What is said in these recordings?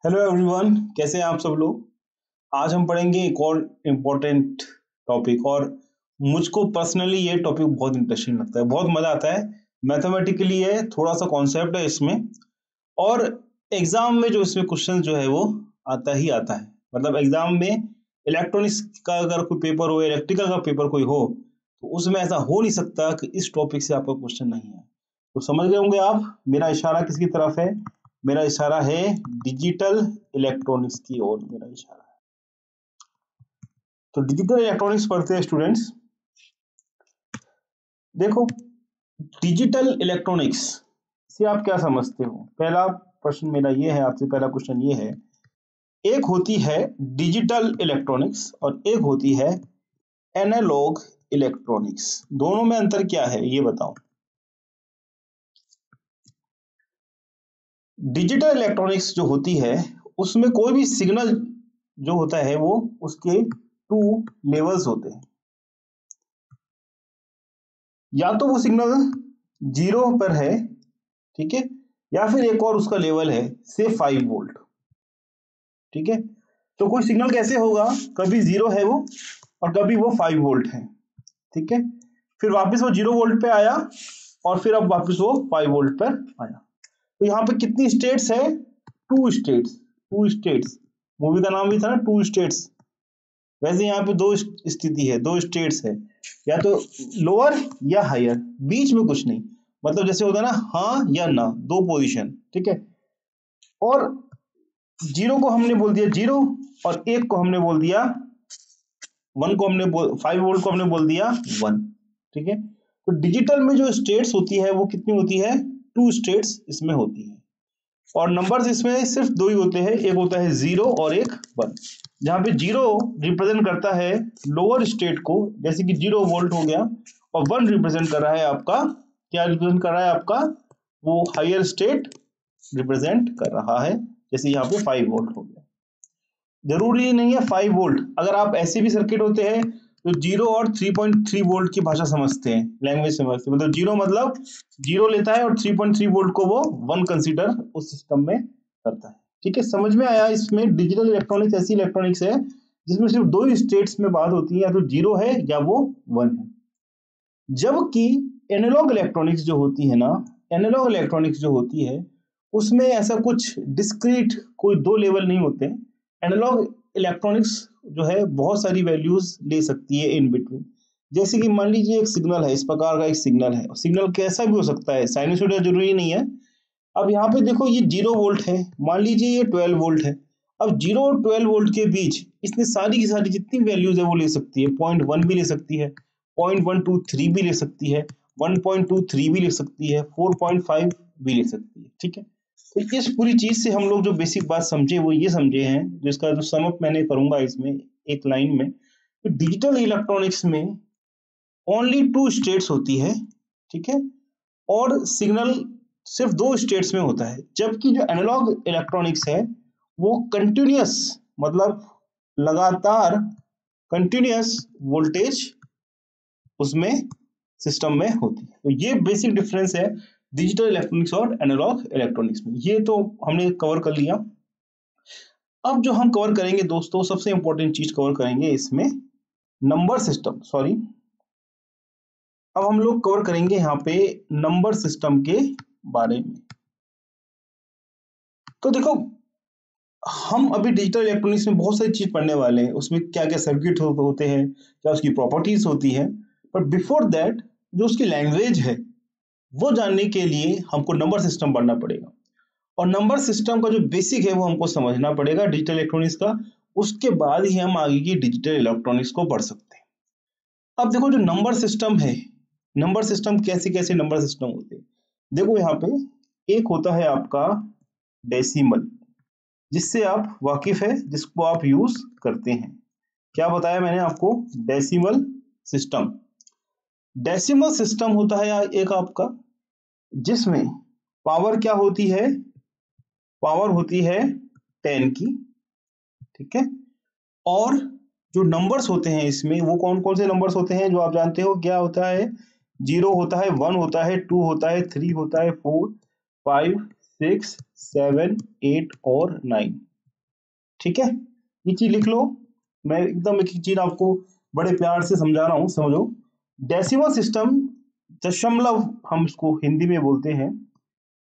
Hello everyone, कैसे हैं आप सब लोग। आज हम पढ़ेंगे एक और इम्पोर्टेंट टॉपिक और मुझको पर्सनली ये टॉपिक बहुत इंटरेस्टिंग लगता है, बहुत मज़ा आता है। मैथमेटिकली है, थोड़ा सा कॉन्सेप्ट है इसमें और एग्जाम में जो इसमें क्वेश्चन जो है वो आता ही आता है। मतलब एग्जाम में इलेक्ट्रॉनिक्स का अगर कोई पेपर हो, इलेक्ट्रिकल का पेपर कोई हो, तो उसमें ऐसा हो नहीं सकता कि इस टॉपिक से आपका क्वेश्चन नहीं है। तो समझ गए होंगे आप मेरा इशारा किसकी तरफ है। मेरा इशारा है डिजिटल इलेक्ट्रॉनिक्स की ओर, मेरा इशारा है। तो डिजिटल इलेक्ट्रॉनिक्स पढ़ते हैं स्टूडेंट्स। देखो, डिजिटल इलेक्ट्रॉनिक्स से आप क्या समझते हो। पहला प्रश्न मेरा ये है आपसे, पहला क्वेश्चन ये है, एक होती है डिजिटल इलेक्ट्रॉनिक्स और एक होती है एनालॉग इलेक्ट्रॉनिक्स। दोनों में अंतर क्या है ये बताओ। डिजिटल इलेक्ट्रॉनिक्स जो होती है उसमें कोई भी सिग्नल जो होता है वो उसके टू लेवल्स होते हैं। या तो वो सिग्नल 0 पर है, ठीक है, या फिर एक और उसका लेवल है से 5 वोल्ट, ठीक है। तो कोई सिग्नल कैसे होगा, कभी 0 है वो और कभी वो 5 वोल्ट है, ठीक है। फिर वापस वो 0 वोल्ट पे आया और फिर अब वापस वो 5 वोल्ट पर आया। तो यहाँ पे कितनी स्टेट्स है, टू स्टेट्स मूवी का नाम भी था ना, टू स्टेट्स। वैसे यहाँ पे दो स्थिति है, दो स्टेट्स है, या तो लोअर या हायर, बीच में कुछ नहीं। मतलब जैसे होता है ना हाँ या ना, दो पोजीशन, ठीक है। और 0 को हमने बोल दिया 0 और 1 को हमने बोल दिया 1 को हमने 5 वोल्ट को हमने बोल दिया 1, ठीक है। तो डिजिटल में जो स्टेट्स होती है वो कितनी होती है, टू स्टेट्स इसमें होती है। और नंबर्स इसमें सिर्फ दो ही होते हैं, एक होता है 0 और एक 1। जहां पे 0 रिप्रेजेंट करता है लोअर स्टेट को, जैसे कि 0 वोल्ट हो गया, और 1 रिप्रेजेंट कर रहा है आपका, क्या रिप्रेजेंट कर रहा है आपका, वो हायर स्टेट रिप्रेजेंट कर रहा है। जैसे यहाँ पे 5 वोल्ट हो गया, जरूरी नहीं है 5 वोल्ट। अगर आप ऐसे भी सर्किट होते हैं तो 0 और 3.3 वोल्ट की भाषा समझते हैं, लैंग्वेज समझते हैं। मतलब 0 मतलब 0 लेता है और 3.3 वोल्ट को वो 1 कंसीडर उस सिस्टम में करता है, ठीक है। समझ में आया। इसमें डिजिटल इलेक्ट्रॉनिक्स ऐसी इलेक्ट्रॉनिक्स है जिसमें सिर्फ दो ही स्टेट्स में बात होती है, या तो 0 है या वो 1 है। जबकि एनालॉग इलेक्ट्रॉनिक्स जो होती है ना, एनालॉग इलेक्ट्रॉनिक्स जो होती है उसमें ऐसा कुछ डिस्क्रीट कोई दो लेवल नहीं होते। एनालॉग इलेक्ट्रॉनिक्स जो है बहुत सारी वैल्यूज ले सकती है इन बिटवीन। जैसे कि मान लीजिए एक सिग्नल है, इस प्रकार का एक सिग्नल है, सिग्नल कैसा भी हो सकता है, साइनसॉइडल जरूरी नहीं है। अब यहाँ पे देखो ये 0 वोल्ट है, मान लीजिए ये 12 वोल्ट है। अब 0 और 12 वोल्ट के बीच इसने सारी की सारी जितनी वैल्यूज है वो ले सकती है। 0.1 भी ले सकती है, 0.123 भी ले सकती है, 1.23 भी ले सकती है, 4.5 भी ले सकती है, ठीक है। तो इस पूरी चीज से हम लोग जो बेसिक बात समझे वो ये समझे हैं, जिसका जो समअप मैंने करूंगा इसमें एक लाइन में, तो डिजिटल इलेक्ट्रॉनिक्स में ओनली टू स्टेट्स होती है, ठीक है। और सिग्नल सिर्फ दो स्टेट्स में होता है। जबकि जो एनालॉग इलेक्ट्रॉनिक्स है वो कंटिन्यूअस, मतलब लगातार कंटिन्यूअस वोल्टेज उसमें सिस्टम में होती है। तो ये बेसिक डिफरेंस है डिजिटल इलेक्ट्रॉनिक्स और एनालॉग इलेक्ट्रॉनिक्स में। ये तो हमने कवर कर लिया। अब जो हम कवर करेंगे दोस्तों, सबसे इंपॉर्टेंट चीज कवर करेंगे इसमें, नंबर सिस्टम। सॉरी, अब हम लोग कवर करेंगे यहाँ पे नंबर सिस्टम के बारे में। तो देखो, हम अभी डिजिटल इलेक्ट्रॉनिक्स में बहुत सारी चीज पढ़ने वाले हैं, उसमें क्या क्या सर्किट होते हैं, क्या उसकी प्रॉपर्टीज होती है। बट बिफोर दैट जो उसकी लैंग्वेज है वो जानने के लिए हमको नंबर सिस्टम पढ़ना पड़ेगा। और नंबर सिस्टम का जो बेसिक है वो हमको समझना पड़ेगा डिजिटल इलेक्ट्रॉनिक्स का। उसके बाद ही हम आगे की डिजिटल इलेक्ट्रॉनिक्स को पढ़ सकते हैं। अब देखो, जो नंबर सिस्टम है, नंबर सिस्टम कैसे कैसे नंबर सिस्टम होते हैं। देखो यहाँ पे एक होता है आपका डेसिमल, जिससे आप वाकिफ है, जिसको आप यूज करते हैं। क्या बताया मैंने आपको, डेसिमल सिस्टम। डेसिमल सिस्टम होता है एक आपका, जिसमें पावर क्या होती है, पावर होती है 10 की, ठीक है। और जो नंबर्स होते हैं इसमें वो कौन कौन से नंबर्स होते हैं जो आप जानते हो, क्या होता है, 0 होता है, 1 होता है, 2 होता है, 3 होता है, 4, 5, 6, 7, 8 और 9, ठीक है, ये चीज लिख लो। मैं एकदम एक चीज आपको बड़े प्यार से समझा रहा हूँ, समझो। डेसिमल सिस्टम, दशमलव हम इसको हिंदी में बोलते हैं,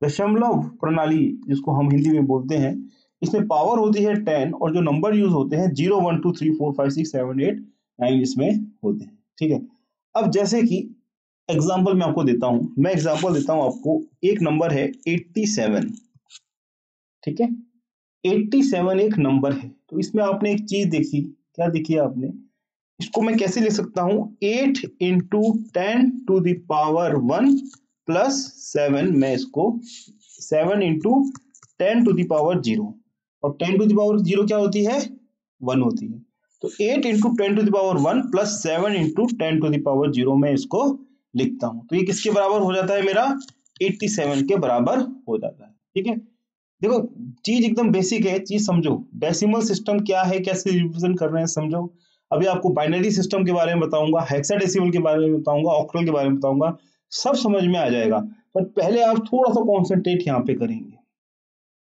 दशमलव प्रणाली जिसको हम हिंदी में बोलते हैं, इसमें पावर होती है 10 और जो नंबर यूज होते हैं 0 1 2 3 4 5 6 7 8 9 इसमें होते हैं। ठीक है, अब जैसे कि एग्जाम्पल मैं आपको देता हूं, मैं एग्जाम्पल देता हूं आपको। एक नंबर है 87, ठीक है, 87 एक नंबर है। तो इसमें आपने एक चीज देखी, क्या देखी आपने, इसको मैं कैसे लिख सकता हूं, 8 into 10 to the power 1 plus 7, मैं इसको 7 इंटू 10 टू द पावर 0, और 10 टू द पावर 0 क्या होती है, 1 होती है। तो 8 into 10 to the power 1 plus 7 into 10 to the power 0 मैं इसको लिखता हूं। तो ये किसके बराबर हो जाता है, मेरा 87 के बराबर हो जाता है। ठीक है, देखो चीज एकदम बेसिक है, चीज समझो। डेसिमल सिस्टम क्या है, कैसे रिप्रेजेंट कर रहे हैं, समझो। अभी आपको बाइनरी सिस्टम के बारे में बताऊंगा, हेक्साडेसिमल के बारे में बताऊंगा, ऑक्टल के बारे में बताऊंगा, सब समझ में आ जाएगा। पर पहले आप थोड़ा सा कॉन्सेंट्रेट यहाँ पे करेंगे।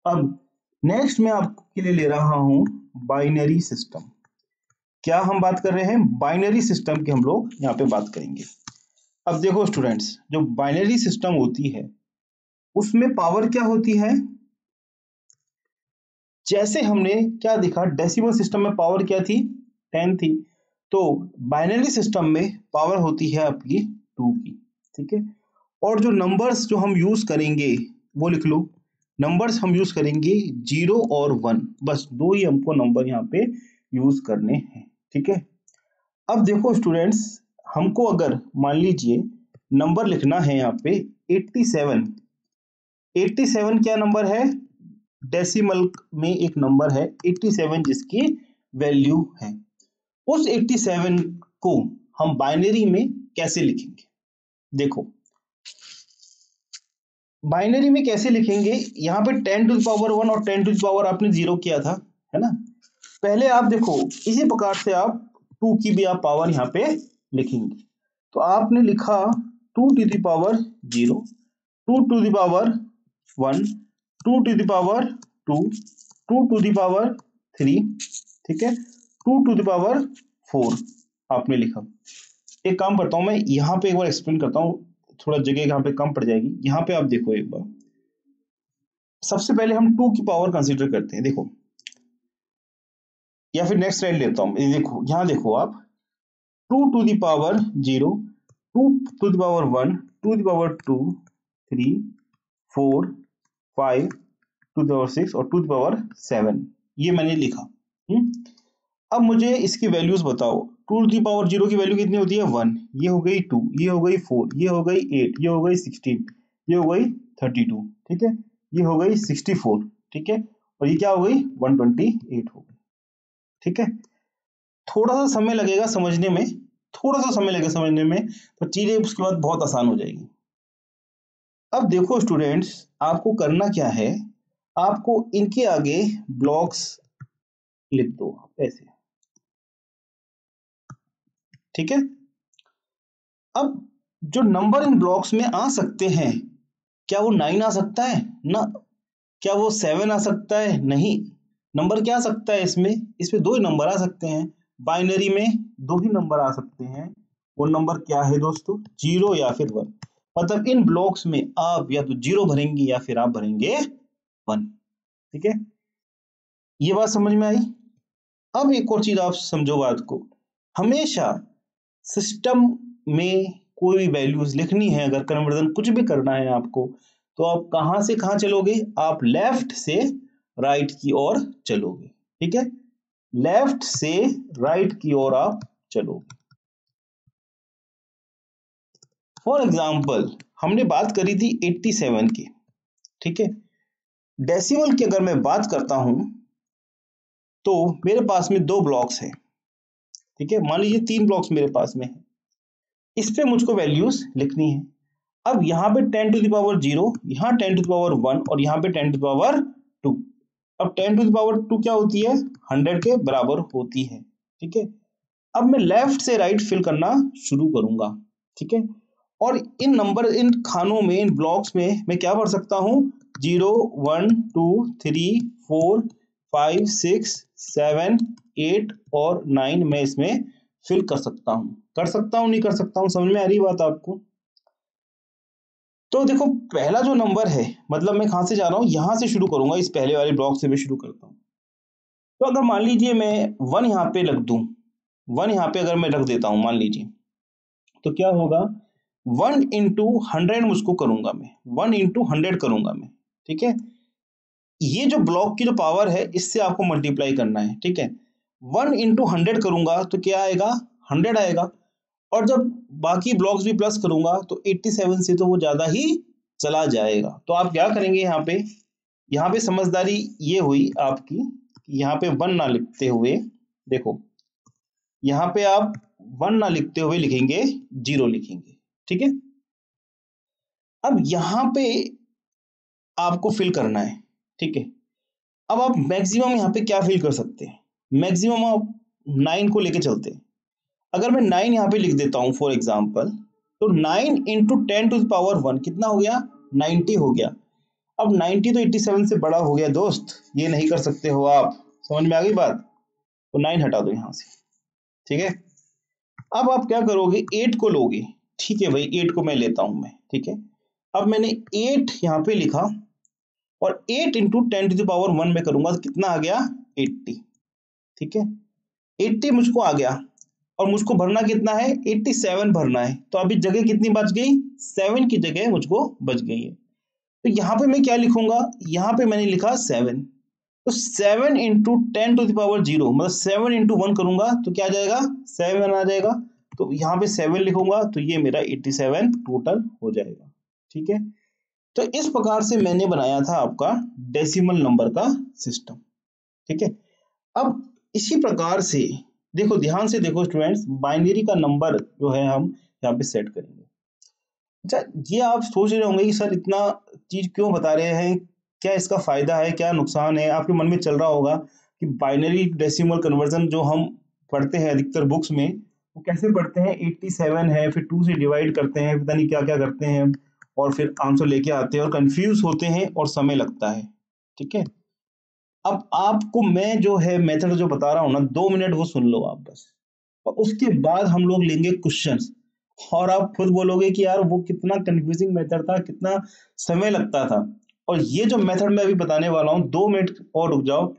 अब नेक्स्ट मैं आपके लिए ले रहा हूं बाइनरी सिस्टम। क्या हम बात कर रहे हैं, बाइनरी सिस्टम की हम लोग यहाँ पे बात करेंगे। अब देखो स्टूडेंट्स, जो बाइनरी सिस्टम होती है उसमें पावर क्या होती है, जैसे हमने क्या देखा, डेसिमल सिस्टम में पावर क्या थी, 10 थी। तो बाइनरी सिस्टम में पावर होती है आपकी 2 की। ठीक है, और जो नंबर्स जो हम यूज करेंगे वो लिख लो। नंबर्स हम यूज करेंगे 0 और 1, बस दो ही हमको नंबर यहाँ पे यूज करने हैं। ठीक है, अब देखो स्टूडेंट्स, हमको अगर मान लीजिए नंबर लिखना है यहाँ पे 87, 87 क्या नंबर है, डेसिमल में एक नंबर है 87 जिसकी वैल्यू है। उस 87 को हम बाइनरी में कैसे लिखेंगे, देखो बाइनरी में कैसे लिखेंगे, यहाँ पे 10 टू द पावर 1 और 10 टू द पावर आपने 0 किया था, है ना। पहले आप देखो इसी प्रकार से आप 2 की भी आप पावर यहाँ पे लिखेंगे। तो आपने लिखा 2 to the power 0, 2 to the power 1, 2 to the power 2, 2 to the power 3, ठीक है, 2 टू द पावर 4 आपने लिखा। एक काम करता हूं मैं यहाँ पे एक बार एक्सप्लेन करता हूँ, थोड़ा जगह यहाँ पे कम पड़ जाएगी। यहाँ पे आप देखो एक बार, सबसे पहले हम 2 की पावर कंसीडर करते हैं, देखो, या फिर नेक्स्ट स्लाइड लेता हूँ। देखो यहाँ देखो आप, 2 to the power 0, 2 to the power 1, 2 the power 2, 3, 4, 5, 2 the power 6 और 2 द पावर 7, ये मैंने लिखा। अब मुझे इसकी वैल्यूज बताओ। 2 टू द पावर 0 की वैल्यू कितनी होती है, 1, ये हो गई 2, ये हो गई 4, ये हो गई 8, ये हो गई 16, ये हो गई 32, ठीक है, ये हो गई 64, ठीक है, और ये क्या हो गई 128 हो गई। ठीक है, थोड़ा सा समय लगेगा समझने में, थोड़ा सा समय लगेगा समझने में, तो चीजें उसके बाद बहुत आसान हो जाएगी। अब देखो स्टूडेंट्स, आपको करना क्या है, आपको इनके आगे ब्लॉक्स लिख दो ऐसे, ठीक है। अब जो नंबर इन ब्लॉक्स में आ सकते हैं, क्या वो 9 आ सकता है ना, क्या वो 7 आ सकता है, नहीं। नंबर क्या आ सकता है इसमें, इसमें 2 ही नंबर आ सकते हैं, बाइनरी में 2 ही नंबर आ सकते हैं। वो नंबर क्या है दोस्तों, 0 या फिर 1। मतलब इन ब्लॉक्स में आप या तो 0 भरेंगे या फिर आप भरेंगे 1। ठीक है, ये बात समझ में आई। अब एक और चीज आप समझो बात को, हमेशा सिस्टम में कोई भी वैल्यूज लिखनी है, अगर कन्वर्जन कुछ भी करना है आपको, तो आप कहां से कहां चलोगे, आप लेफ्ट से राइट की ओर चलोगे। ठीक है, लेफ्ट से राइट की ओर आप चलोगे। फॉर एग्जाम्पल हमने बात करी थी 87 की, ठीक है। डेसिमल की अगर मैं बात करता हूं तो मेरे पास में 2 ब्लॉक्स हैं, ठीक है, मान लीजिए 3 ब्लॉक्स मेरे पास में है, इस पे मुझको वैल्यूज लिखनी है। अब यहाँ पे 10 टू द पावर 0, यहाँ 10 टू द पावर 1 और यहाँ पे 10 टू द पावर 2। अब 10 टू द पावर 2 क्या होती है, 100 के बराबर होती है। ठीक है, अब मैं लेफ्ट से राइट फिल करना शुरू करूंगा। ठीक है, और इन नंबर, इन खानों में, इन ब्लॉक्स में मैं क्या भर सकता हूँ, 0 1 2 3 4 5 6 7, 8 और 9 मैं इसमें फिल कर सकता हूं, नहीं कर सकता हूं, समझ में आ रही बात आपको? तो देखो पहला जो नंबर है, मतलब मैं कहां से जा रहा हूं, यहां से शुरू करूंगा, इस पहले वाले ब्लॉक से मैं शुरू करता हूं। तो अगर मान लीजिए मैं 1 यहाँ पे रख दूं, 1 यहाँ पे अगर मैं रख देता हूं मान लीजिए, तो क्या होगा, 1 इंटू 100 मुझको करूंगा मैं, 1 इंटू 100 करूंगा मैं, ठीक है। ये जो ब्लॉक की जो पावर है इससे आपको मल्टीप्लाई करना है, ठीक है। 1 इंटू 100 करूंगा तो क्या आएगा, 100 आएगा। और जब बाकी ब्लॉक्स भी प्लस करूंगा तो 87 से तो वो ज्यादा ही चला जाएगा। तो आप क्या करेंगे यहाँ पे समझदारी ये हुई आपकी कि यहाँ पे 1 ना लिखते हुए, देखो यहाँ पे आप 1 ना लिखते हुए लिखेंगे 0 लिखेंगे, ठीक है। अब यहाँ पे आपको फिल करना है, ठीक है। अब आप मैक्सिमम यहाँ पे क्या फिल कर सकते हैं, मैक्सिमम आप 9 को लेके चलते हैं। अगर मैं 9 यहाँ पे लिख देता हूँ फॉर एग्जाम्पल, तो 9 इंटू 10 टू द पावर 1 कितना हो गया, 90 हो गया। अब 90 तो 87 से बड़ा हो गया दोस्त, ये नहीं कर सकते हो आप, समझ में आ गई बात? तो 9 हटा दो यहाँ से, ठीक है। अब आप क्या करोगे, 8 को लोगे, ठीक है भाई 8 को मैं लेता हूं मैं, ठीक है। अब मैंने 8 यहाँ पे लिखा और 8 इंटू 10 टू द पावर 1 में करूंगा तो कितना आ गया, 80, ठीक है। 80 मुझको आ गया और मुझको भरना कितना है, 87 भरना है। तो अभी जगह कितनी बच गई, 7 की जगह मुझको बच गई है। तो यहाँ पे मैं क्या लिखूंगा, यहाँ पे मैंने लिखा 7, तो 7 इंटू 10 टू द पावर 0 मतलब 7 इंटू 1 करूंगा तो क्या आ जाएगा, 7 आ जाएगा। तो यहाँ पे 7 लिखूंगा तो ये मेरा 87 टोटल हो जाएगा, ठीक है। तो इस प्रकार से मैंने बनाया था आपका डेसिमल नंबर का सिस्टम, ठीक है। अब इसी प्रकार से देखो, ध्यान से देखो स्टूडेंट्स, बाइनरी का नंबर जो है हम यहाँ पे सेट करेंगे। अच्छा, ये आप सोच रहे होंगे कि सर इतना चीज क्यों बता रहे हैं, क्या इसका फायदा है, क्या नुकसान है, आपके मन में चल रहा होगा कि बाइनरी डेसिमल कन्वर्जन जो हम पढ़ते हैं अधिकतर बुक्स में, वो कैसे पढ़ते हैं, 87 है फिर 2 से डिवाइड करते हैं, पता नहीं क्या क्या करते हैं और फिर आंसर लेके आते हैं और कंफ्यूज होते हैं और समय लगता है, ठीक है। अब आपको मैं जो है मेथड जो बता रहा हूँ ना, 2 मिनट वो सुन लो आप बस, और उसके बाद हम लोग लेंगे क्वेश्चंस और आप खुद बोलोगे कि यार वो कितना कंफ्यूजिंग मेथड था, कितना समय लगता था। और ये जो मेथड मैं अभी बताने वाला हूँ, 2 मिनट और रुक जाओ,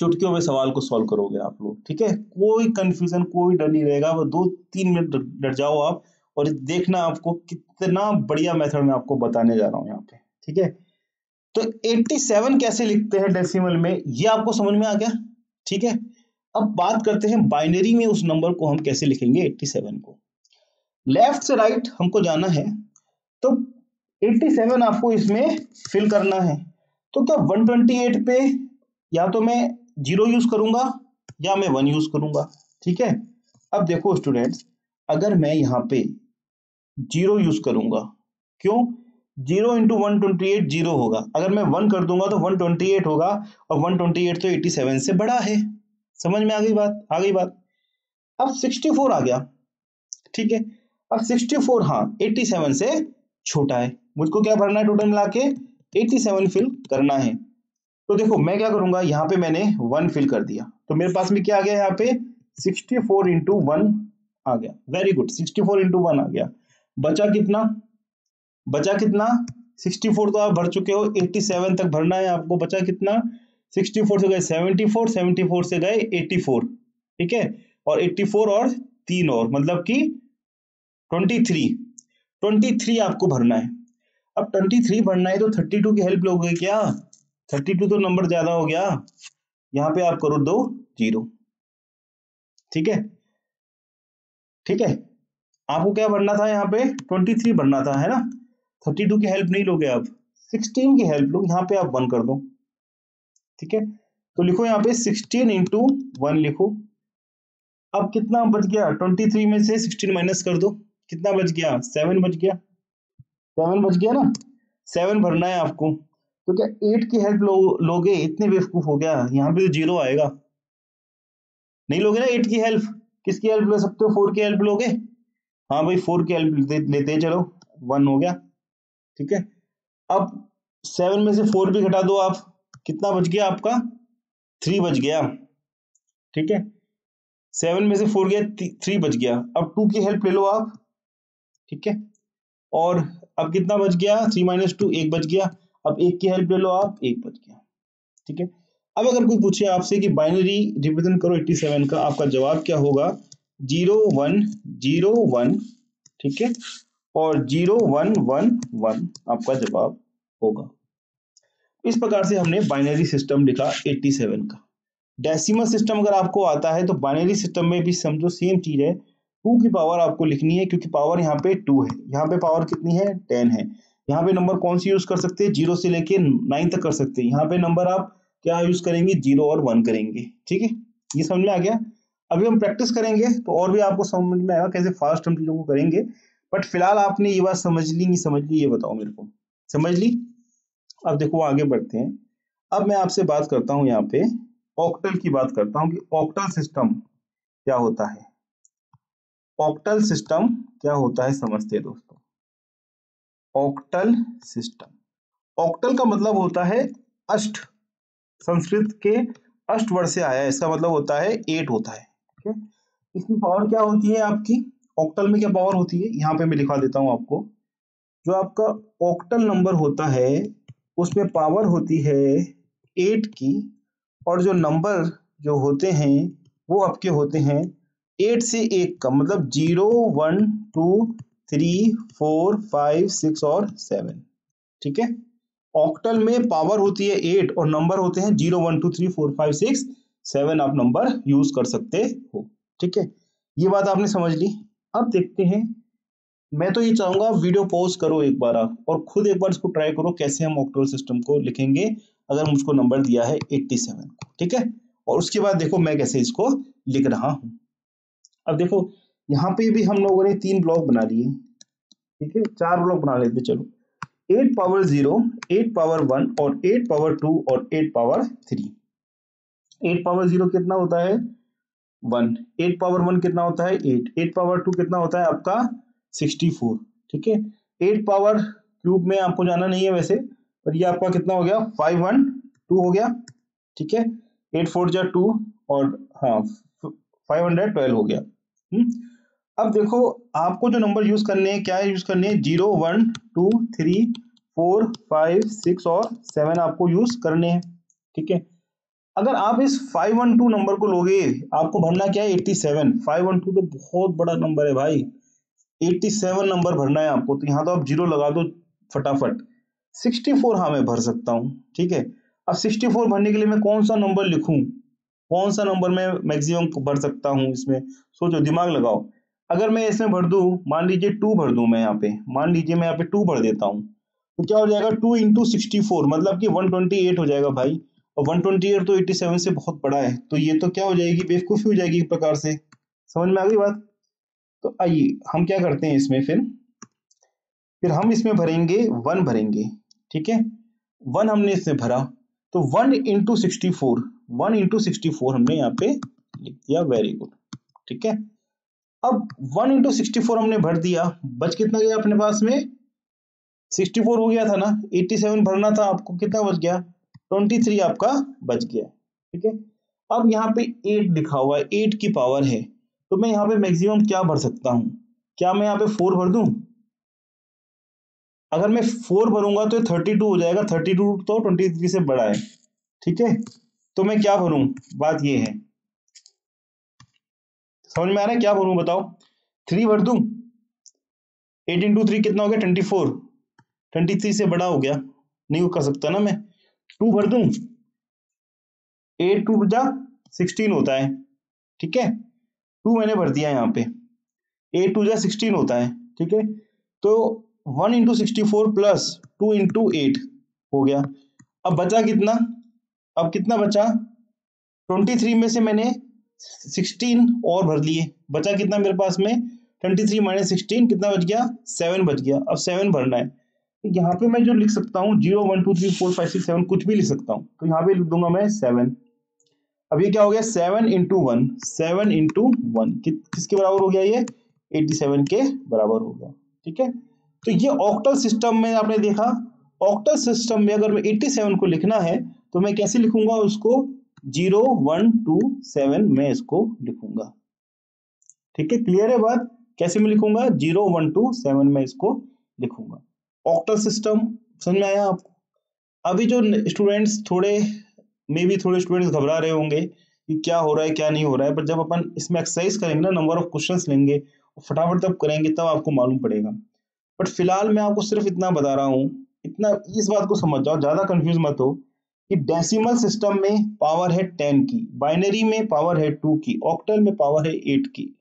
चुटकियों में सवाल को सॉल्व करोगे आप लोग, ठीक है। कोई कंफ्यूजन, कोई डर नहीं रहेगा, वो 2-3 मिनट डर जाओ आप और देखना आपको कितना बढ़िया मेथड मैं आपको बताने जा रहा हूँ यहाँ पे, ठीक है। तो 87 कैसे लिखते हैं डेसिमल में, ये आपको समझ में आ गया, ठीक है। अब बात करते हैं बाइनरी में उस नंबर को हम कैसे लिखेंगे 87 को। लेफ्ट से राइट हमको जाना है, तो 87 आपको इसमें फिल करना है। तो क्या 128 पे या तो मैं 0 यूज करूंगा या मैं 1 यूज करूंगा, ठीक है। अब देखो स्टूडेंट्स, अगर मैं यहाँ पे 0 यूज करूंगा, क्यों, 0 इंटू 128 0 होगा, अगर मैं 1 कर दूंगा तो 128 होगा और 128 तो 87 से बड़ा है, समझ में आ गई बात, अब 64 आ गया, ठीक है। अब 64 हाँ 87 से छोटा है, मुझको क्या भरना है, टोटल मिला के 87 फिल करना है। तो देखो मैं क्या करूंगा, यहाँ पे मैंने 1 फिल कर दिया, तो मेरे पास में क्या आ गया, यहाँ पे 64 इंटू 1 आ गया, वेरी गुड, 64 इंटू 1 आ गया। बचा कितना, 64 तो आप भर चुके हो, 87 तक भरना है आपको, बचा कितना, 64 से गए 74, 74 से गए 84, ठीक है। और 84 और 3 और मतलब कि 23 आपको भरना है। अब 23 भरना है तो 32 की हेल्प लोगे क्या, 32 तो नंबर ज्यादा हो गया, यहाँ पे आप करो 2 0, ठीक है, आपको क्या भरना था, यहाँ पे 23 भरना था, है ना। 32 की हेल्प नहीं लोगे आप, 16 की हेल्प लो, यहाँ पे आप 1 कर दो, ठीक है। तो लिखो यहाँ पे 16 इंटू 1 लिखो। अब कितना बच गया, 23 में से 16 माइनस कर दो, कितना बच गया, 7 बच गया, 7 बच गया ना, 7 भरना है आपको। तो क्या 8 की हेल्प लोगे, इतने बेवकूफ हो गया, यहाँ पे तो 0 आएगा, नहीं लोगे ना 8 की हेल्प, किसकी हेल्प ले सकते हो, 4 की हेल्प लोगे, हाँ भाई 4 की हेल्प लेते हैं, चलो 1 हो गया, ठीक है। अब 7 में से 4 भी घटा दो आप, कितना बच गया आपका 3 बच गया, ठीक है, 7 में से 4 गया, 3 बच गया। अब 2 की हेल्प ले लो आप, ठीक है, और अब कितना बच गया, 3 माइनस 2, 1 बच गया। अब 1 की हेल्प ले लो आप, 1 बच गया, ठीक है। अब अगर कोई पूछे आपसे कि बाइनरी रिप्रेजेंट करो 87 का, आपका जवाब क्या होगा, 0 1 0 1, ठीक है, और 0 1 1 1 आपका जवाब होगा। इस प्रकार से हमने बाइनरी सिस्टम लिखा 87 का। डेसिमल सिस्टम अगर आपको आता है तो बाइनरी सिस्टम में भी समझो सेम चीज है, 2 की पावर आपको लिखनी है, क्योंकि पावर यहाँ पे 2 है, यहाँ पे पावर कितनी है, 10 है। यहाँ पे नंबर कौन सी यूज कर सकते हैं, 0 से लेके 9 तक कर सकते हैं। यहाँ पे नंबर आप क्या यूज करेंगे, 0 और 1 करेंगे, ठीक है, ये समझ में आ गया। अभी हम प्रैक्टिस करेंगे तो और भी आपको समझ में आएगा कैसे फास्ट हम चीजों को करेंगे, बट फिलहाल आपने ये बात समझ ली नहीं समझ ली, ये बताओ मेरे को, समझ ली। अब देखो आगे बढ़ते हैं। अब मैं आपसे बात करता हूँ यहाँ पे ऑक्टल की बात करता हूँ कि ऑक्टल सिस्टम क्या होता है। ऑक्टल सिस्टम क्या होता है समझते हैं दोस्तों। ऑक्टल सिस्टम, ऑक्टल का मतलब होता है अष्ट, संस्कृत के अष्ट वर्ड से आया है, इसका मतलब होता है 8 होता है, ठीक है। इसमें पावर क्या होती है आपकी, ऑक्टल में क्या पावर होती है, यहाँ पे मैं लिखा देता हूँ आपको। जो आपका ऑक्टल नंबर होता है उसमें पावर होती है 8 की, और जो नंबर जो होते हैं वो आपके होते हैं 8 से 1 का, मतलब 0 1 2 3 4 5 6 और 7, ठीक है। ऑक्टल में पावर होती है 8 और नंबर होते हैं 0 1 2 3 4 5 6 7, आप नंबर यूज कर सकते हो, ठीक है। ये बात आपने समझ ली। अब देखते हैं, मैं तो ये चाहूंगा आप वीडियो पॉज करो एक बार आप, और खुद एक बार इसको ट्राई करो कैसे हम ऑक्टल सिस्टम को लिखेंगे अगर मुझको नंबर दिया है 87 को, ठीक है। और उसके बाद देखो मैं कैसे इसको लिख रहा हूं। अब देखो यहाँ पे भी हम लोगों ने 3 ब्लॉक बना लिए, ठीक है, 4 ब्लॉक बना लेते चलो। 8 पावर 0, 8 पावर 1 और 8 पावर 2 और 8 पावर 3। 8 पावर 0 कितना होता है 1, 8 पावर 1 कितना होता है 8, 8 पावर 2 कितना होता है आपका 64, ठीक है। 8 पावर क्यूब में आपको जाना नहीं है वैसे, पर ये आपका कितना हो गया 512 हो गया, ठीक है। 8 4 जा 2 और हाँ 512 हो गया। अब देखो आपको जो नंबर यूज करने हैं, क्या यूज करने हैं, 0 1 2 3 4 5 6 और 7 आपको यूज करने हैं, ठीक है। अगर आप इस 512 नंबर को लोगे, आपको भरना क्या है 87, 512 तो बहुत बड़ा नंबर है भाई, 87 नंबर भरना है आपको, तो यहाँ तो आप 0 लगा दो फटाफट। 64 हाँ मैं भर सकता हूँ, ठीक है। अब 64 भरने के लिए मैं कौन सा नंबर लिखूं, कौन सा नंबर मैं मैक्सिमम भर सकता हूँ इसमें, सोचो दिमाग लगाओ। अगर मैं इसमें भर दूं, मान लीजिए 2 भर दूं, मैं यहाँ पे मान लीजिए मैं यहाँ पे 2 भर देता हूँ, तो क्या हो जाएगा 2 इंटू 64, मतलब कि 128 हो जाएगा भाई। और 128 तो 87 से बहुत बड़ा है, तो ये तो क्या हो जाएगी, बेवकूफी हो जाएगी एक प्रकार से। समझ में आ गई बात। तो आइए हम क्या करते हैं इसमें, फिर हम इसमें भरेंगे 1 भरेंगे, ठीक है। 1 हमने इसमें भरा, तो 1 इंटू 64, 1 इंटू 64 हमने यहाँ पे लिख दिया, वेरी गुड, ठीक है। अब 1 इंटू 64 हमने भर दिया, बच कितना गया अपने पास में, 64 हो गया था ना, 87 भरना था आपको, कितना बच गया 23 आपका बच गया, ठीक है। अब यहाँ पे 8 लिखा हुआ है, 8 की पावर है, तो मैं यहाँ पे मैक्सिमम क्या भर सकता हूँ, क्या मैं यहाँ पे 4 भर दूं, अगर मैं 4 भरूंगा तो 32 हो जाएगा, 32 तो 23 से बड़ा है, ठीक है। तो मैं क्या भरूं, बात ये है, समझ में आ रहा है क्या भरूं बताओ, 3 भर दूं, 8 इंटू 3 कितना हो गया 24, 23 से बड़ा हो गया, नहीं कर सकता ना मैं। 2 भर दूं, 8 2 जा 16 होता है, ठीक है, 2 मैंने भर दिया यहाँ पे, 8 2 जा 16 होता है, ठीक है। तो 1 इंटू 64 प्लस 2 इंटू 8 हो गया। अब बचा कितना, अब कितना बचा, 23 में से मैंने 16 और भर लिए, बचा कितना मेरे पास में, 23 माइनस 16 कितना बच गया 7 बच गया। अब 7 भरना है, तो यहाँ पे मैं जो लिख सकता हूँ 0 1 2 3 4 5 6 7 कुछ भी लिख सकता हूँ, तो यहाँ पे लिख दूंगा मैं 7। अब ये क्या हो गया 7 इंटू 1, 7 इंटू 1 किसके बराबर हो गया, ये 87 के बराबर हो गया, ठीक है। तो ये ऑक्टल सिस्टम में आपने देखा, ऑक्टल सिस्टम में अगर मैं 87 को लिखना है तो मैं कैसे लिखूंगा उसको, 0127 में इसको लिखूंगा। ठीक है, क्लियर है बात? कैसे में लिखूंगा? 0127 में इसको लिखूंगा। ऑक्टल सिस्टम समझ में आया आपको? अभी जो स्टूडेंट्स थोड़े स्टूडेंट्स घबरा रहे होंगे कि क्या हो रहा है क्या नहीं हो रहा है, पर जब अपन इसमें एक्सरसाइज करेंगे ना, नंबर ऑफ क्वेश्चंस लेंगे और फटाफट तब करेंगे, तब आपको मालूम पड़ेगा। बट फिलहाल मैं आपको सिर्फ इतना बता रहा हूँ, इतना इस बात को समझ जाओ, ज्यादा कंफ्यूज मत हो कि डेसिमल सिस्टम में पावर है 10 की, बाइनरी में पावर है 2 की, ऑक्टल में पावर है 8 की।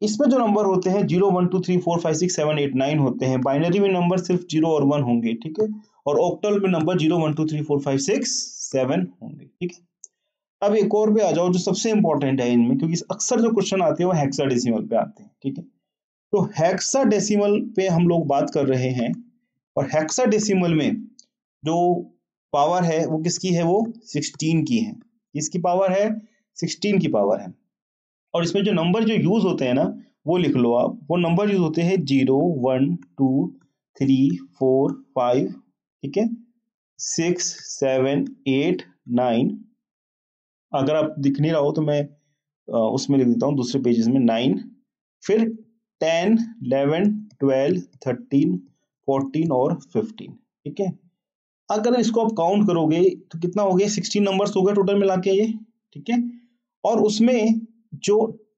इसमें जो नंबर होते हैं 0 1 2 3 4 5 6 7 8 9 होते हैं। बाइनरी में नंबर सिर्फ 0 और 1 होंगे, ठीक है, और ऑक्टल में नंबर 0 1 2 3 4 5 6 7 होंगे, ठीक है। अब एक और पे आ जाओ जो सबसे इंपॉर्टेंट है इनमें, क्योंकि अक्सर जो क्वेश्चन आते हैं वो हेक्साडेसिमल पे आते हैं, ठीक है। तो हेक्साडेसिमल पे हम लोग बात कर रहे हैं, और हेक्साडेसिमल में जो पावर है वो किसकी है? वो 16 की है। किसकी पावर है? 16 की पावर है। और इसमें जो नंबर जो यूज होते हैं ना, वो लिख लो आप। वो नंबर यूज होते हैं 0 1 2 3 4 5, ठीक है, 6 7 8 9। अगर आप दिख नहीं रहा हो तो मैं उसमें लिख देता हूँ दूसरे पेजेस में 9, फिर 10 11 12 13 14 और 15, ठीक है। अगर इसको आप काउंट करोगे तो कितना हो गया? 16 नंबर्स हो गए टोटल मिला के ये, ठीक है। और उसमें जो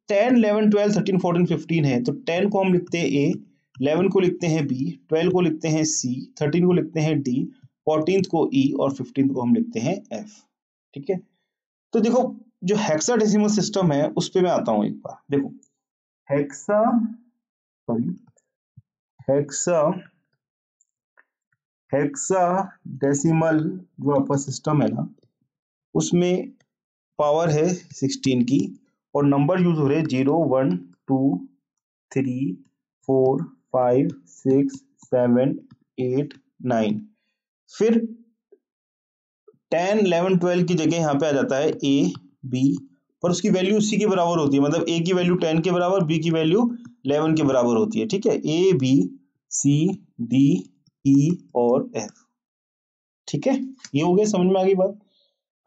10 11 12 13 14 15 है, तो 10 को हम लिखते हैं ए, 11 को लिखते हैं बी, 12 को लिखते हैं सी, 13 को लिखते हैं डी, 14 को ई और 15 को हम लिखते हैं एफ, ठीक है। तो देखो जो हेक्साडेसिमल सिस्टम है उस पे मैं आता हूं एक बार। देखो हेक्साडेसिमल जो आपका सिस्टम है ना, उसमें पावर है 16 की, और नंबर यूज हो रहे 0 1 2 3 4 5 6 7 8 9। फिर 10 11 12 की जगह यहाँ पे आ जाता है ए बी, पर उसकी वैल्यू उसी के बराबर होती है, मतलब ए की वैल्यू 10 के बराबर, बी की वैल्यू 11 के बराबर होती है, ठीक है। A B C D E और एफ, ठीक है। ये हो गया, समझ में आ गई बात?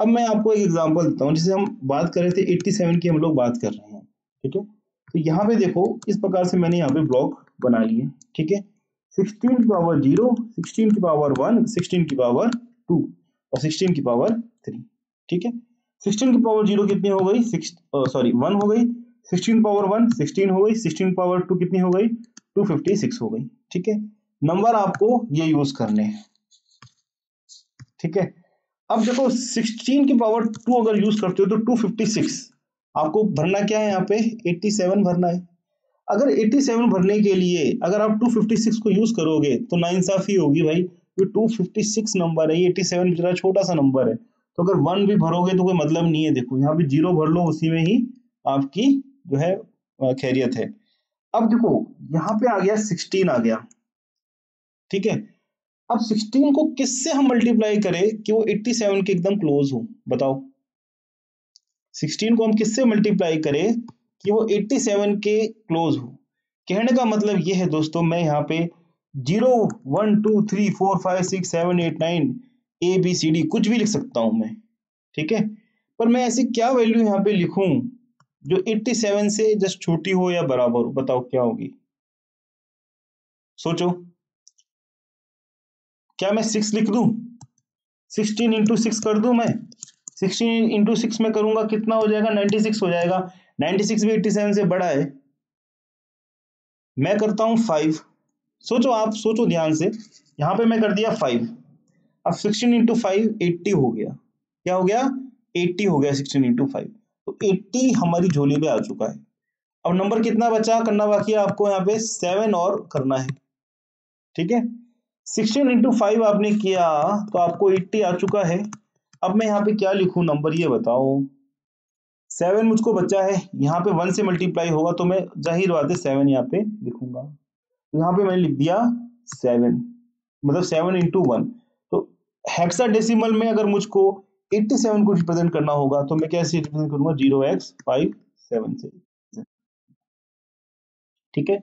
अब मैं आपको एक एग्जांपल देता हूँ। जैसे हम बात कर रहे थे 87 की, हम लोग बात कर रहे हैं, ठीक है। तो यहाँ पे देखो इस प्रकार से मैंने यहाँ पे ब्लॉक बना लिए, ठीक है। 16 की पावर 0, 16 की पावर 1, 16 की पावर 2 और 16 की पावर 3, ठीक है। 16 की पावर 0 कितनी हो गई? 1 हो गई। 16 की पावर 1 16 हो गई। 16 की पावर 2 कितनी हो गई? 256 हो गई, ठीक है। नंबर आपको ये यूज करने हैं, ठीक है। अब देखो 16 की पावर 2 अगर यूज करते हो तो 256 आपको भरना क्या है? यहाँ पे 87 भरना है। अगर 87 भरने के लिए अगर आप 256 को यूज करोगे तो नाइंसाफी होगी भाई, ये 256 नंबर है, ये 87 जरा छोटा सा नंबर है, तो अगर 1 भी भरोगे तो कोई मतलब नहीं है। देखो यहाँ पे 0 भर लो, उसी में ही आपकी जो है खैरियत है। अब देखो यहाँ पे आ गया 16 आ गया, ठीक है। अब 16 को किससे हम मल्टीप्लाई करें कि वो 87 के एकदम क्लोज हो? बताओ 16 को हम किससे मल्टीप्लाई करें कि वो 87 के क्लोज हो? कहने का मतलब ये है दोस्तों, मैं यहाँ पे 0 1 2 3 4 5 6 7 8 9 ए बी सी डी कुछ भी लिख सकता हूं मैं, ठीक है। पर मैं ऐसी क्या वैल्यू यहाँ पे लिखूं जो 87 से जस्ट छोटी हो या बराबर हो? बताओ क्या होगी? सोचो। क्या मैं 6 लिख दूं? 16 इंटू 6 कर दूं मैं? 16 इंटू 6 में करूंगा कितना हो जाएगा? 96 हो जाएगा। 96 भी 87 से बड़ा है। मैं करता हूं 5। सोचो, आप सोचो ध्यान से। यहां पे मैं कर दिया 5। अब 16 इंटू 5 80 हो गया। क्या हो गया? 80 हो गया 16 इंटू 5। तो 80 हमारी झोली में आ चुका है। अब नंबर कितना बचा करना बाकी है आपको? यहाँ पे 7 और करना है, ठीक है। 16 इंटू 5 आपने किया तो आपको 80 आ चुका है। अब मैं यहाँ पे क्या लिखूं नंबर, ये बताओ। 7 मुझको बचा है, यहाँ पे 1 से मल्टीप्लाई होगा तो मैं जाहिर बात है 7 यहाँ पे लिखूंगा। तो यहाँ पे मैंने लिख दिया 7, मतलब 7 इंटू 1। तो हेक्साडेसिमल में अगर मुझको 87 को रिप्रेजेंट करना होगा तो मैं कैसे रिप्रेजेंट करूंगा? 0x57 से, ठीक है।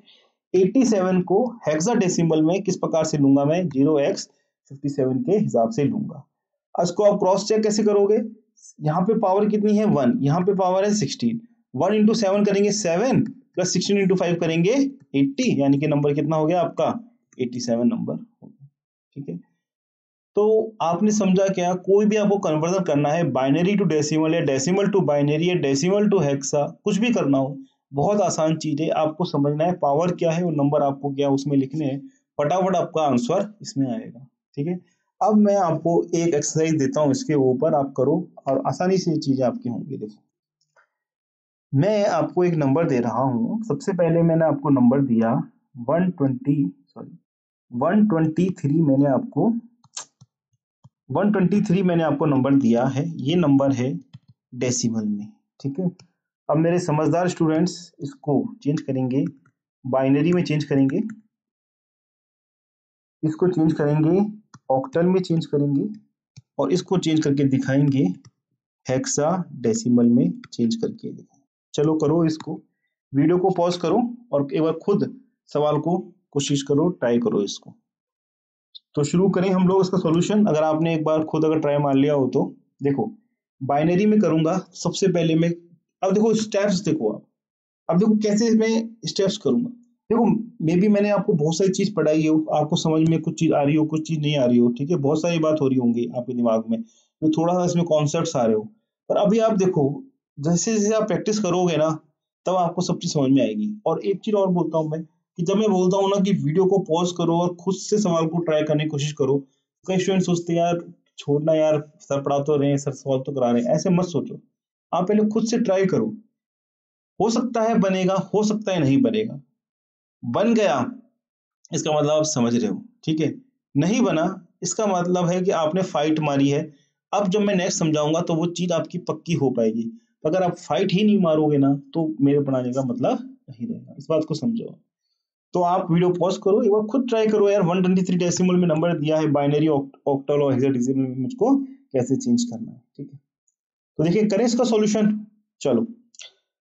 87 को हेक्साडेसिमल में किस प्रकार से लूंगा? मैं 0x57 के हिसाब से लूंगा। इसको आप क्रॉस चेक कैसे करोगे? यहाँ पे पावर कितनी है 1, यहाँ पे पावर है 16। 1 इंटू 7 करेंगे 7 प्लस 16 इंटू 5 करेंगे 80, यानी कि नंबर कितना हो गया आपका 87 नंबर हो गया। ठीक है, तो आपने समझा क्या, कोई भी आपको कन्वर्जन करना है बाइनरी टू डेसिमल या डेसिमल टू बाइनरी या डेसिमल टू हेक्सा, कुछ भी करना हो, बहुत आसान चीज है। आपको समझना है पावर क्या है और नंबर आपको क्या उसमें लिखने हैं, फटाफट आपका आंसर इसमें आएगा। ठीक है, अब मैं आपको एक एक्सरसाइज देता हूँ, इसके ऊपर आप करो और आसानी से ये चीजें आपकी होंगी। देखो, मैं आपको एक नंबर दे रहा हूँ। सबसे पहले मैंने आपको नंबर दिया 123 मैंने आपको नंबर दिया है। ये नंबर है डेसिमल में। ठीक है, अब मेरे समझदार स्टूडेंट्स इसको चेंज करेंगे, बाइनरी में चेंज करेंगे, इसको चेंज करेंगे ऑक्टल में चेंज करेंगे, और इसको चेंज करके दिखाएंगे हेक्सा डेसिमल में चेंज करके दिखाएंगे। चलो करो इसको, वीडियो को पॉज करो और एक बार खुद सवाल को कोशिश करो, ट्राई करो इसको। तो शुरू करें हम लोग इसका सॉल्यूशन। अगर आपने एक बार खुद अगर ट्राई मार लिया हो तो देखो, बाइनरी में करूंगा सबसे पहले मैं। अब देखो स्टेप्स, देखो आप, अब देखो कैसे मैं स्टेप्स करूंगा। देखो, मे बी मैंने आपको बहुत सारी चीज पढ़ाई हो, आपको समझ में कुछ चीज आ रही हो, कुछ चीज नहीं आ रही हो। ठीक है, बहुत सारी बात हो रही होंगी आपके दिमाग में, तो थोड़ा सा इसमें कॉन्सेप्ट्स आ रहे हो। पर अभी आप देखो, जैसे जैसे आप प्रैक्टिस करोगे ना, तब आपको सब चीज समझ में आएगी। और एक चीज और बोलता हूँ मैं, कि जब मैं बोलता हूँ ना कि वीडियो को पॉज करो और खुद से सवाल को ट्राई करने की कोशिश करो, कई स्टूडेंट सोचते हैं यार छोड़ना यार, सर पढ़ा तो रहे हैं, सर सवाल तो करा रहे हैं। ऐसे मत सोचो, आप पहले खुद से ट्राई करो। हो सकता है बनेगा, हो सकता है नहीं बनेगा। बन गया इसका मतलब आप समझ रहे हो। ठीक है, नहीं बना इसका मतलब है कि आपने फाइट मारी है। अब जब मैं नेक्स्ट समझाऊंगा तो वो चीज आपकी पक्की हो पाएगी। अगर आप फाइट ही नहीं मारोगे ना, तो मेरे पढ़ाने का मतलब नहीं रहेगा। इस बात को समझो। तो आप वीडियो पॉज करो, एक बार खुद ट्राई करो यार। 123 डेसिमल में नंबर दिया है, बाइनरी ऑक्टल और हेक्साडेसिमल में मुझको कैसे चेंज करना है। ठीक है, तो देखिए करें इसका सॉल्यूशन। चलो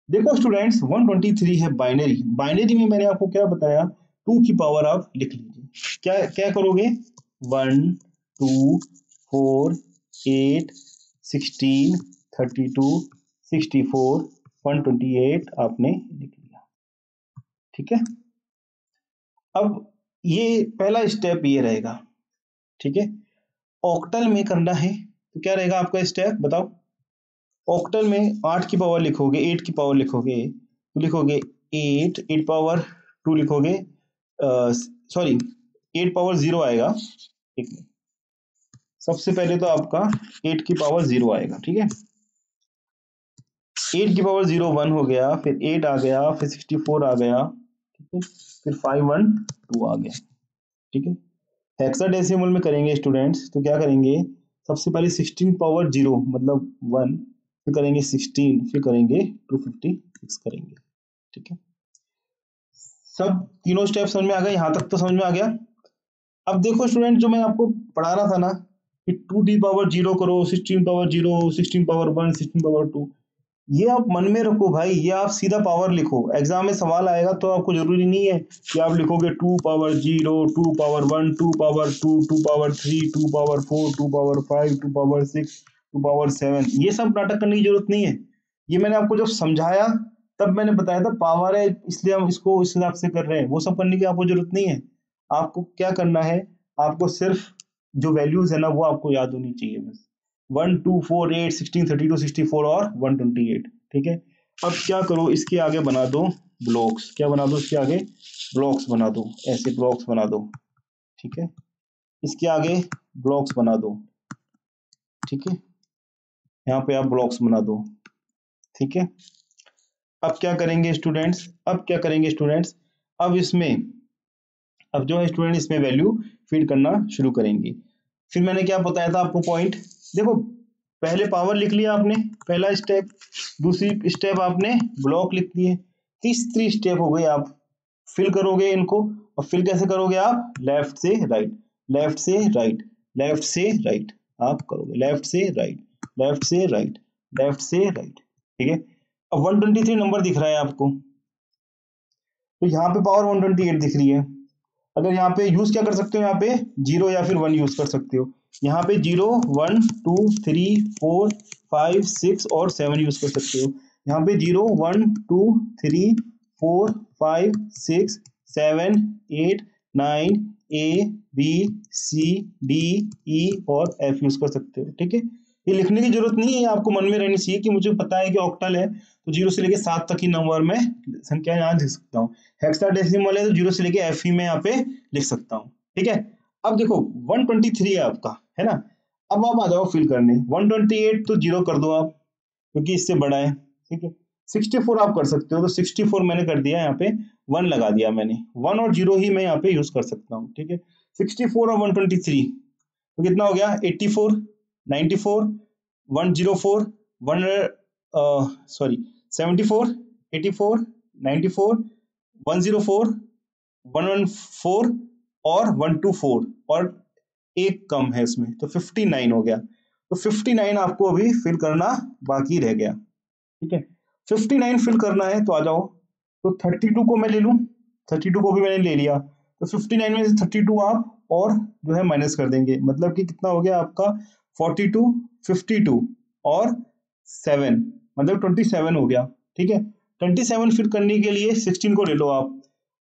देखो स्टूडेंट्स, 123 है बाइनरी। बाइनरी में मैंने आपको क्या बताया, 2 की पावर आप लिख लीजिए। क्या क्या करोगे, 1 2 4 8 16 32 64 128 आपने लिख लिया। ठीक है, अब ये पहला स्टेप ये रहेगा। ठीक है, ऑक्टल में करना है तो क्या रहेगा आपका स्टेप बताओ। ऑक्टल में 8 की पावर लिखोगे, 8 की पावर लिखोगे तो लिखोगे 8 पावर 2 लिखोगे, सॉरी 8 पावर 0 आएगा। एक मिनट, सबसे पहले तो आपका 8 की पावर 0 आएगा। ठीक है, 8 की पावर 0 1 हो गया, फिर 8 आ गया, फिर 64 आ गया। ठीक है, फिर 5 1 2 आ गया। ठीक है, हेक्साडेसिमल में करेंगे स्टूडेंट्स तो क्या करेंगे, सबसे पहले 16 पावर 0 मतलब 1, फिर करेंगे 16, फिर करेंगे 256 करेंगे। ठीक है, सब तीनों स्टेप समझ में आ गए, यहाँ तक तो समझ में आ गया। अब देखो स्टूडेंट, जो मैं आपको पढ़ा रहा था ना कि 2 पावर 0 करो, 16 पावर 0, 16 पावर 1, 16 पावर 2, ये आप मन में रखो भाई। ये आप सीधा पावर लिखो, एग्जाम में सवाल आएगा तो आपको जरूरी नहीं है कि आप लिखोगे 2 power 0, 2 power 1, 2 power 2, 2 power 3, 2 power 4, 2 power 5, 2 power 6, 2 power 7। ये सब नाटक करने की जरूरत नहीं है। ये मैंने आपको जब समझाया तब मैंने बताया था पावर है इसलिए हम इसको इस हिसाब से कर रहे हैं। वो सब करने की आपको जरूरत नहीं है। आपको क्या करना है, आपको सिर्फ जो वैल्यूज है ना वो आपको याद होनी चाहिए बस। 1 2 4 8 16 32 64 और 128। ठीक है, अब क्या करो, इसके आगे बना दो ब्लॉक्स। क्या बना दो इसके आगे, ब्लॉक्स बना दो, ऐसे ब्लॉक्स बना दो। ठीक है, इसके आगे ब्लॉक्स बना दो। ठीक है, यहाँ पे आप ब्लॉक्स बना दो। ठीक है, अब क्या करेंगे स्टूडेंट्स, अब इसमें, अब जो है स्टूडेंट इसमें वैल्यू फीड करना शुरू करेंगे। फिर मैंने क्या बताया था आपको पॉइंट, देखो पहले पावर लिख लिया आपने, पहला स्टेप। दूसरी स्टेप आपने ब्लॉक लिख दिए। तीसरी स्टेप हो गई आप फिल करोगे इनको। और फिल कैसे करोगे आप, लेफ्ट से राइट, लेफ्ट से राइट, लेफ्ट से राइट आप करोगे, लेफ्ट से राइट, लेफ्ट से राइट, लेफ्ट से राइट। ठीक है, अब 123 नंबर दिख रहा है आपको, तो यहाँ पे पावर 128 दिख रही है। अगर यहाँ पे यूज क्या कर सकते हो, यहाँ पे 0 या फिर 1 यूज कर सकते हो। यहाँ पे 0 1 2 3 4 5 6 और 7 यूज कर सकते हो। यहाँ पे 0 1 2 3 4 5 6 7 8 9 A B C D E और एफ यूज कर सकते हो। ठीक है, ये लिखने की जरूरत नहीं है, ये आपको मन में रहनी चाहिए कि मुझे पता है कि ऑक्टल है तो 0 से लेके 7 तक की नंबर में संख्या यहाँ लिख सकता हूँ। हेक्साडेसिमल है तो 0 से लेके एफ ही में यहाँ पे लिख सकता हूँ। ठीक है, अब देखो 123 है आपका, है ना। अब आप आ जाओ फिल करने। 128 तो 0 कर दो आप, क्योंकि इससे बड़ा है। ठीक है, 64 आप कर सकते हो, तो 64 मैंने कर दिया, यहाँ पे 1 लगा दिया मैंने। 1 और 0 ही मैं यहाँ पे यूज कर सकता हूँ। ठीक है, 64 और 123 तो कितना हो गया, 84 94 104 74 84 94 104 114 और 124 और एक कम है इसमें, तो 59 हो गया। तो 59 आपको अभी फिल करना बाकी रह गया। ठीक है, 59 फिल करना है तो आ जाओ। तो 32 को मैं ले लूं, 32 को भी मैंने ले लिया, तो 59 में से 32 आप और जो है माइनस कर देंगे, मतलब कि कितना हो गया आपका 42 52 और 7 मतलब 27 हो गया। ठीक है, 27 फिल करने के लिए 16 को ले लो आप,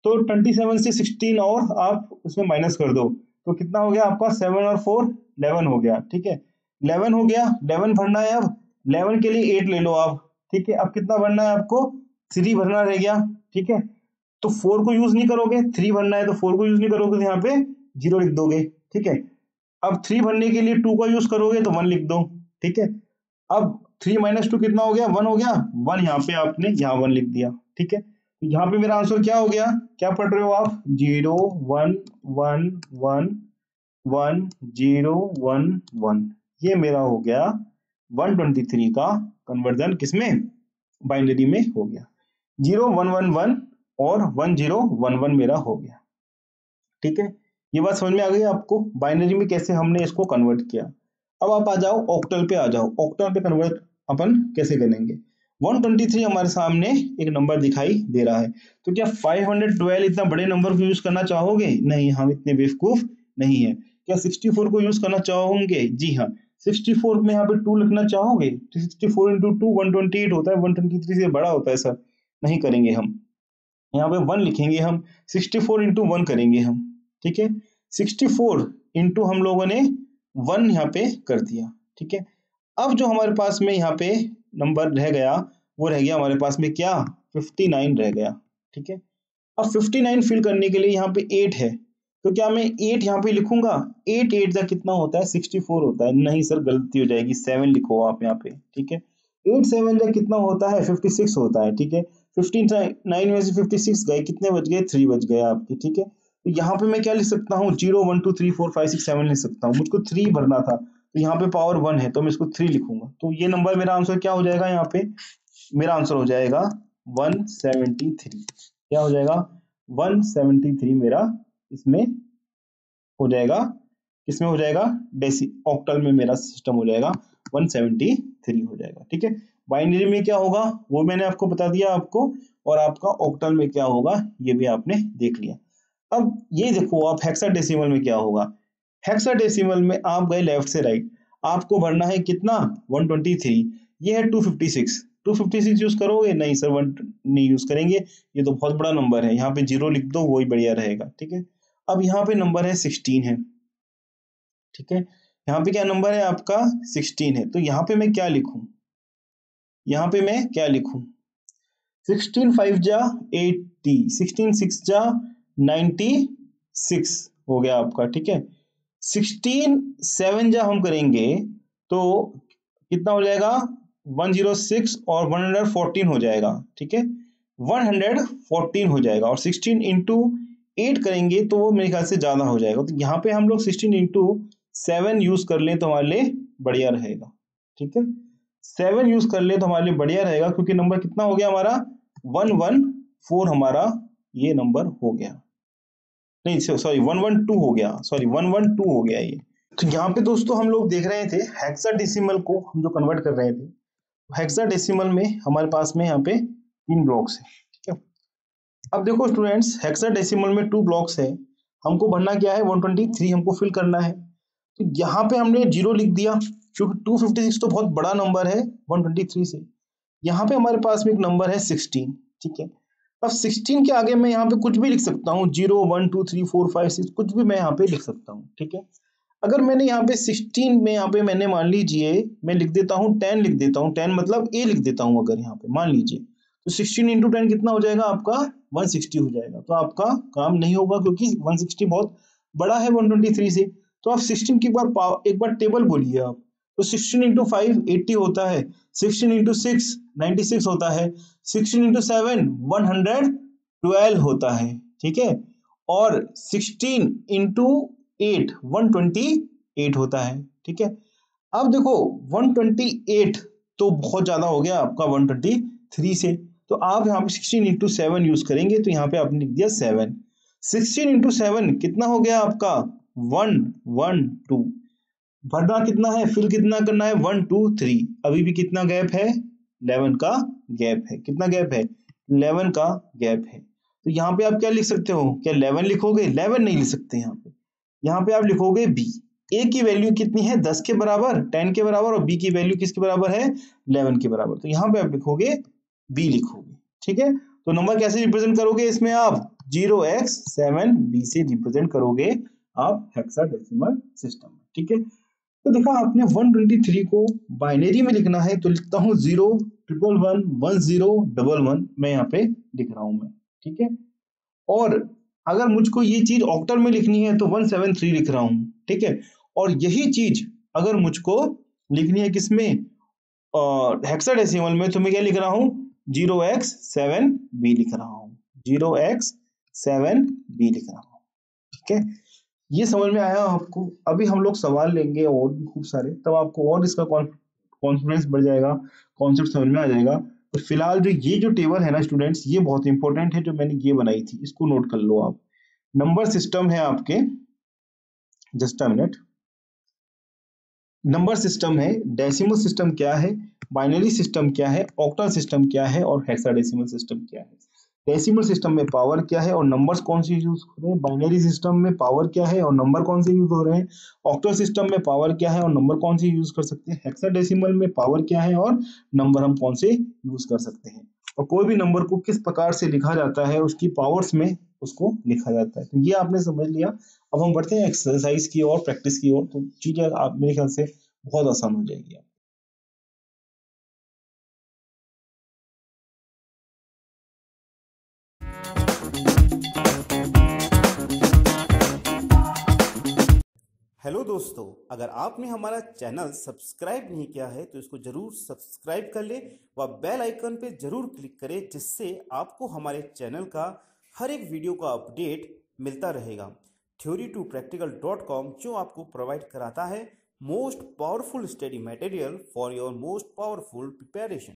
तो 27 से 16 और आप उसमें माइनस कर दो, तो कितना हो गया आपका 7 और 4 11 हो गया। ठीक है, 11 हो गया, 11 भरना है अब, 11 के लिए 8 ले लो आप। ठीक है, अब कितना भरना है आपको, 3 भरना रह गया। ठीक है, तो 4 को यूज नहीं करोगे, 3 भरना है तो 4 को यूज नहीं करोगे, तो यहाँ पे 0 लिख दोगे। ठीक है, अब 3 भरने के लिए 2 का यूज करोगे तो 1 लिख दो। ठीक है, अब 3 माइनस 2 कितना हो गया, 1 हो गया, 1 यहाँ पे आपने यहाँ 1 लिख दिया। ठीक है, तो यहाँ पे मेरा आंसर क्या हो गया, क्या पढ़ रहे हो आप, 0 1 1 1 1 0 1 1। ये मेरा हो गया 123 का कन्वर्जन, किसमें, बाइनरी में हो गया। 0 1 1 1 और 1 0 1 1 मेरा हो गया। ठीक है, ये बात समझ में आ गई आपको, बाइनरी में कैसे हमने इसको कन्वर्ट किया। अब आप आ जाओ ऑक्टल पे, आ जाओ ऑक्टल पे कन्वर्ट अपन कैसे करेंगे। 123 हमारे सामने एक नंबर दिखाई दे रहा है, तो क्या 512 इतना बड़े नंबर को यूज करना चाहोगे, नहीं, हम इतने बेवकूफ नहीं है। क्या 64 को यूज करना चाहोगे, जी हाँ, 64 में यहाँ पे 2 लिखना चाहोगे, 64 इंटू 2 128 होता है, 123 से बड़ा होता है सर, नहीं करेंगे हम, यहाँ पे 1 लिखेंगे हम, 64 इंटू 1 करेंगे हम। ठीक है, 64 इंटू हम लोगों ने 1 यहाँ पे कर दिया। ठीक है, अब जो हमारे पास में यहाँ पे नंबर रह गया, वो रह गया हमारे पास में क्या, 59 रह गया। ठीक है, अब 59 फिल करने के लिए यहाँ पे 8 है, तो क्या मैं 8 यहाँ पे लिखूंगा, 8 8 का कितना होता है, 64 होता है, नहीं सर गलती हो जाएगी, 7 लिखो आप यहाँ पे। ठीक है, 8 7 का कितना होता है, 56 होता है। ठीक है, 59 में से 56 गए, कितने बच गए, 3 बच गए आपके। ठीक है, तो यहाँ पे मैं क्या लिख सकता हूँ, 0 1 2 3 4 5 6 7 लिख सकता हूँ, मुझको 3 भरना था, तो यहाँ पे पावर 1 है तो मैं इसको 3 लिखूंगा, तो ये नंबर मेरा आंसर क्या हो जाएगा, यहाँ पे मेरा आंसर हो जाएगा 173। क्या हो जाएगा, 173 मेरा इसमें हो जाएगा, किसमें हो जाएगा, डेसी ऑक्टल में मेरा सिस्टम हो जाएगा, 173 हो जाएगा। ठीक है, बाइनरी में क्या होगा वो मैंने आपको बता दिया आपको, और आपका ऑक्टल में क्या होगा ये भी आपने देख लिया। अब ये देखो आप हेक्साडेसिमल में क्या होगा, हेक्साडेसिमल में आप गए लेफ्ट से राइट, आपको भरना है कितना, 123, ये है 256, 256 यूज करोगे, नहीं सर 1 नहीं यूज करेंगे, ये तो बहुत बड़ा नंबर है, यहाँ पे 0 लिख दो वही बढ़िया रहेगा। ठीक है, अब यहाँ पे नंबर है 16 है। ठीक है, यहाँ पे क्या नंबर है आपका, 16 है, तो यहाँ पे मैं क्या लिखूं, यहाँ पे मैं क्या लिखूं, 16 5 जा 80, 16 6 जा 96 हो गया आपका। ठीक है, 16 7 जा हम करेंगे तो कितना हो जाएगा, 106 और 114 हो जाएगा। ठीक है, 114 हो जाएगा, और 16 इंटू 8 करेंगे तो वो मेरे ख्याल से ज्यादा हो जाएगा, तो यहाँ पे हम लोग 16 इंटू 7 यूज कर लें तो हमारे लिए बढ़िया रहेगा। ठीक है, 7 यूज कर ले तो हमारे लिए बढ़िया रहेगा, क्योंकि नंबर कितना हो गया हमारा, 114 हमारा ये नंबर हो गया, नहीं सॉरी 112 हो गया, सॉरी 112 हो गया ये। तो यहाँ पे दोस्तों हम लोग देख रहे थे हेक्साडेसिमल को हम जो कन्वर्ट कर रहे थे, हेक्साडेसिमल में हमारे पास में यहाँ पे 3 ब्लॉक्स है। ठीक है, अब देखो स्टूडेंट्स, हेक्साडेसिमल में 2 ब्लॉक्स है, हमको भरना क्या है 123 हमको फिल करना है। तो यहाँ पे हमने 0 लिख दिया क्योंकि 256 तो बहुत बड़ा नंबर है 123 से। यहाँ पे हमारे पास में एक नंबर है 16, ठीक है। अब 16 के आगे मैं यहाँ पे कुछ भी लिख सकता हूँ, 0 1 2 3 4 5 6 कुछ भी मैं यहाँ पे लिख सकता हूँ, ठीक है। अगर मैंने यहाँ पे 16 में यहाँ पे मैंने मान लीजिए मैं लिख देता हूँ 10 लिख देता हूँ, 10 मतलब ए लिख देता हूँ अगर यहाँ पे मान लीजिए, तो 16 इंटू 10 कितना हो जाएगा आपका 160 हो जाएगा। तो आपका काम नहीं होगा क्योंकि 160 बहुत बड़ा है 123 से। तो आप 16 की एक बार टेबल बोलिए आप, तो 16 इंटू 5 80 होता है, 16 इंटू 6 96 होता है, 16 इंटू 7 112 होता है, ठीक है। और 16 इंटू 8 128 होता है, ठीक है। अब देखो 128 तो बहुत ज्यादा हो गया आपका 123 से, तो आप यहाँ पे 16 इंटू 7 यूज करेंगे, तो यहाँ पे आपने लिख दिया 7। 16 इंटू 7 कितना हो गया आपका 112। भरना कितना है, फिल कितना करना है 1 2 3, अभी भी कितना गैप है 11 का गैप है। कितना गैप है 11 का गैप है। तो यहाँ पे आप क्या लिख सकते हो, क्या 11 लिखोगे, 11 नहीं लिख सकते यहाँ पे। यहाँ पे आप लिखोगे बी। ए की वैल्यू कितनी है 10 के बराबर 10 के बराबर, और बी की वैल्यू किसके बराबर है 11 के बराबर। तो यहाँ पे आप लिखोगे बी लिखोगे, ठीक है। तो नंबर कैसे रिप्रेजेंट करोगे इसमें आप 0x7 बी से रिप्रेजेंट करोगे आप हेक्साडेसिमल सिस्टम में, ठीक है। तो देखा आपने 123 को बाइनरी में लिखना है तो लिखता हूँ 0 1 1 1 0 1 1 मैं यहाँ पे लिख रहा हूँ मैं, ठीक है। और अगर मुझको ये चीज ऑक्टल में लिखनी है तो 173 लिख रहा हूँ, ठीक है। और यही चीज अगर मुझको लिखनी है किसमें हेक्साडेसिमल में, तो मैं क्या लिख रहा हूँ 0x7b लिख रहा हूँ, 0x7b लिख रहा हूँ, ठीक है। ये समझ में आया आपको। अभी हम लोग सवाल लेंगे और भी खूब सारे, तब आपको और इसका कॉन्फिडेंस बढ़ जाएगा, कॉन्सेप्ट समझ में आ जाएगा। तो फिलहाल जो टेबल है ना स्टूडेंट्स, ये बहुत इंपॉर्टेंट है, जो मैंने ये बनाई थी इसको नोट कर लो आप। नंबर सिस्टम है आपके, just a minute, number system है, डेसिमल सिस्टम क्या है, बाइनरी सिस्टम क्या है, ऑक्टल सिस्टम क्या है, और हेक्साडेसिमल सिस्टम क्या है। डेसिमल सिस्टम में पावर क्या है और नंबर्स कौन से यूज हो रहे हैं, बाइनरी सिस्टम में पावर क्या है और नंबर कौन से यूज हो रहे हैं, ऑक्टल सिस्टम में पावर क्या है और नंबर कौन से यूज कर सकते हैं, हेक्साडेसिमल में पावर क्या है और नंबर हम कौन से यूज कर सकते हैं, और कोई भी नंबर को किस प्रकार से लिखा जाता है उसकी पावर्स में उसको लिखा जाता है। तो ये आपने समझ लिया। अब हम बढ़ते हैं एक्सरसाइज की और प्रैक्टिस की ओर, तो चीजें आप मेरे ख्याल से बहुत आसान हो जाएगी। हेलो दोस्तों, अगर आपने हमारा चैनल सब्सक्राइब नहीं किया है तो इसको जरूर सब्सक्राइब कर ले व बेल आइकन पे जरूर क्लिक करें, जिससे आपको हमारे चैनल का हर एक वीडियो का अपडेट मिलता रहेगा। theory2practical.com जो आपको प्रोवाइड कराता है most powerful study material for your most powerful preparation.